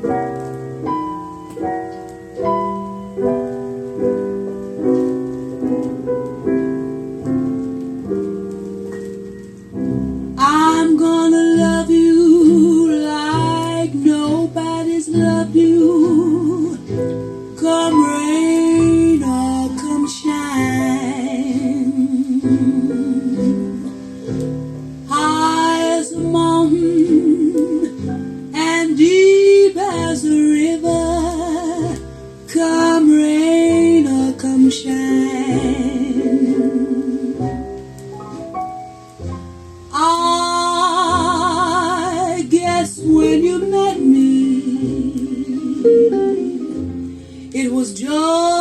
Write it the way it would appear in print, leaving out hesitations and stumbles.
I'm gonna love you like nobody's loved you. Come rain or come shine. High as a mountain and deep as a river. Come rain or come shine. I guess when you met me, it was just